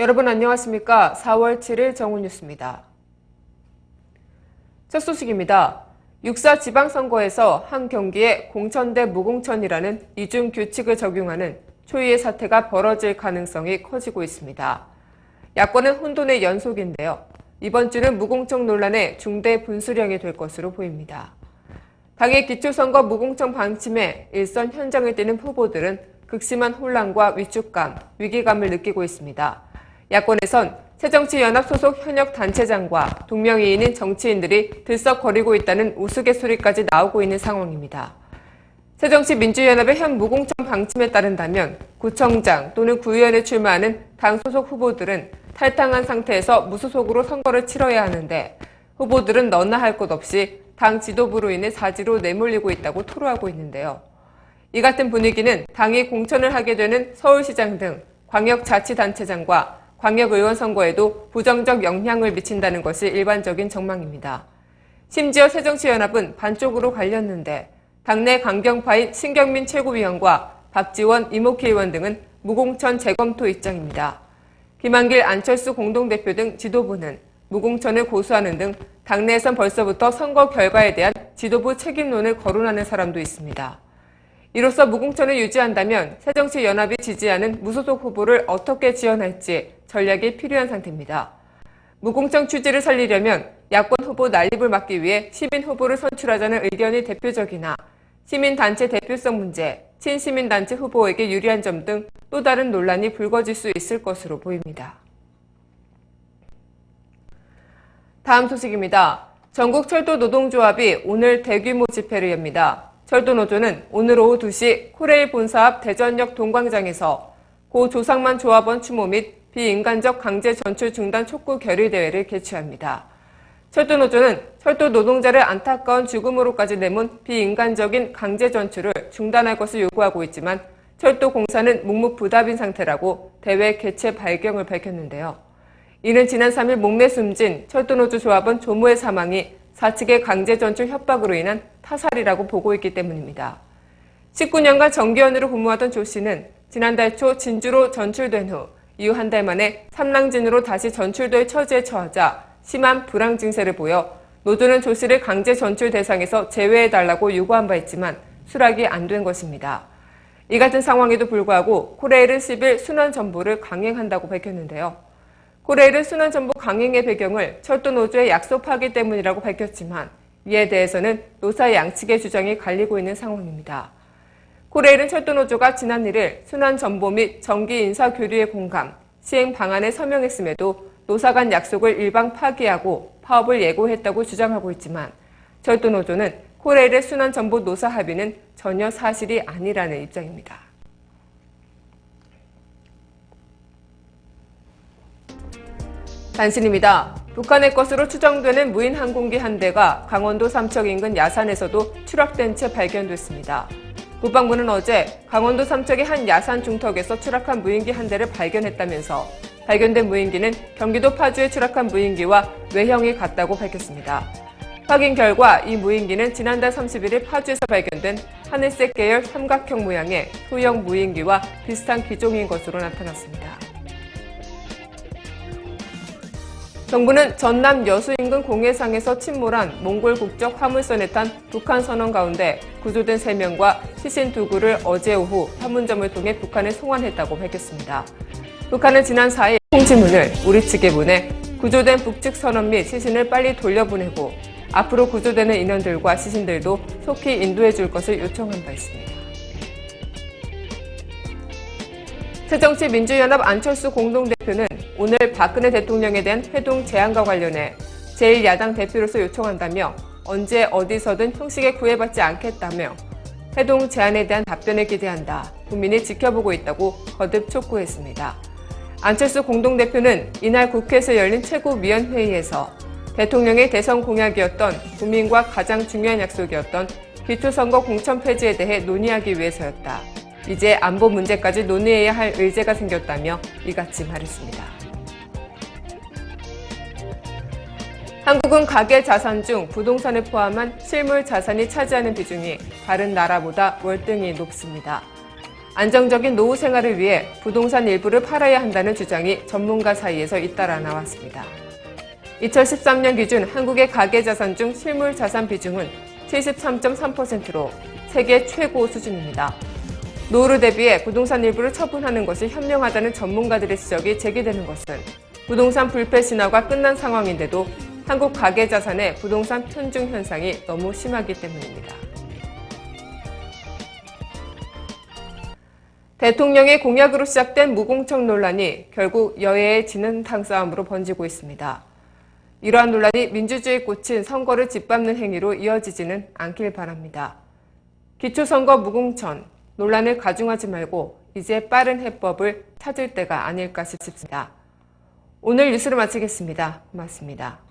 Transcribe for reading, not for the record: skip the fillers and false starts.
여러분 안녕하십니까? 4월 7일 정오뉴스입니다. 첫 소식입니다. 6.4 지방선거에서 한 경기에 공천 대 무공천이라는 이중 규칙을 적용하는 초유의 사태가 벌어질 가능성이 커지고 있습니다. 야권은 혼돈의 연속인데요. 이번 주는 무공천 논란의 중대 분수령이 될 것으로 보입니다. 당의 기초선거 무공천 방침에 일선 현장을 뛰는 후보들은 극심한 혼란과 위축감, 위기감을 느끼고 있습니다. 야권에선 새정치연합 소속 현역 단체장과 동명이인인 정치인들이 들썩거리고 있다는 우스갯소리까지 나오고 있는 상황입니다. 새정치민주연합의 현 무공천 방침에 따른다면 구청장 또는 구의원에 출마하는 당 소속 후보들은 탈당한 상태에서 무소속으로 선거를 치러야 하는데 후보들은 너나 할 것 없이 당 지도부로 인해 사지로 내몰리고 있다고 토로하고 있는데요. 이 같은 분위기는 당이 공천을 하게 되는 서울시장 등 광역자치단체장과 광역의원 선거에도 부정적 영향을 미친다는 것이 일반적인 전망입니다. 심지어 새정치연합은 반쪽으로 갈렸는데 당내 강경파인 신경민 최고위원과 박지원 이목희 의원 등은 무공천 재검토 입장입니다. 김한길 안철수 공동대표 등 지도부는 무공천을 고수하는 등 당내에선 벌써부터 선거 결과에 대한 지도부 책임론을 거론하는 사람도 있습니다. 이로써 무공천을 유지한다면 새정치연합이 지지하는 무소속 후보를 어떻게 지원할지 전략이 필요한 상태입니다. 무공천 취지를 살리려면 야권 후보 난립을 막기 위해 시민 후보를 선출하자는 의견이 대표적이나 시민단체 대표성 문제, 친시민단체 후보에게 유리한 점 등 또 다른 논란이 불거질 수 있을 것으로 보입니다. 다음 소식입니다. 전국철도노동조합이 오늘 대규모 집회를 엽니다. 철도노조는 오늘 오후 2시 코레일 본사 앞 대전역 동광장에서 고 조상만 조합원 추모 및 비인간적 강제 전출 중단 촉구 결의대회를 개최합니다. 철도노조는 철도 노동자를 안타까운 죽음으로까지 내몬 비인간적인 강제 전출을 중단할 것을 요구하고 있지만 철도공사는 묵묵부답인 상태라고 대회 개최 발경을 밝혔는데요. 이는 지난 3일 목내 숨진 철도노조 조합원 조모의 사망이 사측의 강제 전출 협박으로 인한 타살이라고 보고 있기 때문입니다. 19년간 정기원으로 근무하던 조 씨는 지난달 초 진주로 전출된 후 이후 한 달 만에 삼랑진으로 다시 전출될 처지에 처하자 심한 불황 증세를 보여 노조는 조 씨를 강제 전출 대상에서 제외해달라고 요구한 바 있지만 수락이 안 된 것입니다. 이 같은 상황에도 불구하고 코레일은 10일 순환 전보를 강행한다고 밝혔는데요. 코레일은 순환 전보 강행의 배경을 철도노조의 약속 파기 때문이라고 밝혔지만 이에 대해서는 노사 양측의 주장이 갈리고 있는 상황입니다. 코레일은 철도노조가 지난 1일 순환 전보 및 정기 인사 교류의 공감, 시행 방안에 서명했음에도 노사 간 약속을 일방 파기하고 파업을 예고했다고 주장하고 있지만 철도노조는 코레일의 순환 전보 노사 합의는 전혀 사실이 아니라는 입장입니다. 단신입니다. 북한의 것으로 추정되는 무인 항공기 한 대가 강원도 삼척 인근 야산에서도 추락된 채 발견됐습니다. 국방부는 어제 강원도 삼척의 한 야산 중턱에서 추락한 무인기 한 대를 발견했다면서 발견된 무인기는 경기도 파주에 추락한 무인기와 외형이 같다고 밝혔습니다. 확인 결과 이 무인기는 지난달 31일 파주에서 발견된 하늘색 계열 삼각형 모양의 소형 무인기와 비슷한 기종인 것으로 나타났습니다. 정부는 전남 여수 인근 공해상에서 침몰한 몽골 국적 화물선에 탄 북한 선원 가운데 구조된 3명과 시신 2구를 어제 오후 판문점을 통해 북한에 송환했다고 밝혔습니다. 북한은 지난 4일 통지문을 우리 측에 보내 구조된 북측 선원 및 시신을 빨리 돌려보내고 앞으로 구조되는 인원들과 시신들도 속히 인도해 줄 것을 요청한 바 있습니다. 새정치민주연합 안철수 공동대표는 오늘 박근혜 대통령에 대한 회동 제안과 관련해 제1야당 대표로서 요청한다며 언제 어디서든 형식에 구애받지 않겠다며 회동 제안에 대한 답변을 기대한다. 국민이 지켜보고 있다고 거듭 촉구했습니다. 안철수 공동대표는 이날 국회에서 열린 최고위원회의에서 대통령의 대선 공약이었던 국민과 가장 중요한 약속이었던 기초선거 공천 폐지에 대해 논의하기 위해서였다. 이제 안보 문제까지 논의해야 할 의제가 생겼다며 이같이 말했습니다. 한국은 가계 자산 중 부동산을 포함한 실물 자산이 차지하는 비중이 다른 나라보다 월등히 높습니다. 안정적인 노후 생활을 위해 부동산 일부를 팔아야 한다는 주장이 전문가 사이에서 잇따라 나왔습니다. 2013년 기준 한국의 가계자산 중 실물자산 비중은 73.3%로 세계 최고 수준입니다. 노후를 대비해 부동산 일부를 처분하는 것이 현명하다는 전문가들의 지적이 제기되는 것은 부동산 불패 신화가 끝난 상황인데도 한국 가계자산의 부동산 편중 현상이 너무 심하기 때문입니다. 대통령의 공약으로 시작된 무공청 논란이 결국 여야의 진흙탕 싸움으로 번지고 있습니다. 이러한 논란이 민주주의 꽃인 선거를 짓밟는 행위로 이어지지는 않길 바랍니다. 기초선거 무공천, 논란을 가중하지 말고 이제 빠른 해법을 찾을 때가 아닐까 싶습니다. 오늘 뉴스를 마치겠습니다. 고맙습니다.